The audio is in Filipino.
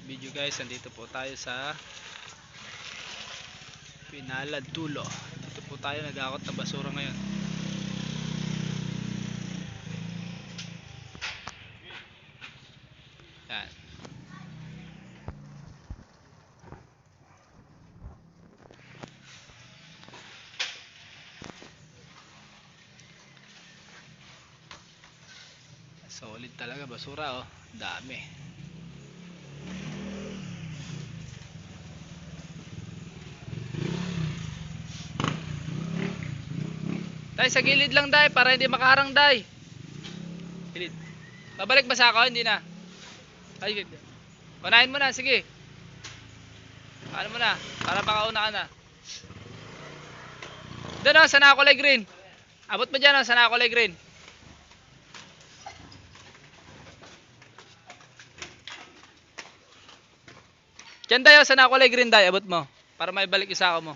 video guys. Nandito po tayo sa Pinalad Tulo. Dito po tayo nag-aakot ng basura ngayon. Yan. Solid talaga basura, oh. Dami. Tay, sa gilid lang, Day, para hindi makaharang, Day. Gilid. Babalik ba sa ako? Hindi na. Ay, unahin mo na, sige. Ano mo na, para makauna ka na. Doon, oh, sa nakakulay green. Abot mo dyan, oh, sa nakakulay green. Diyan, Day, oh, sa nakakulay green, Day. Abot mo. Para may balik isa ako mo.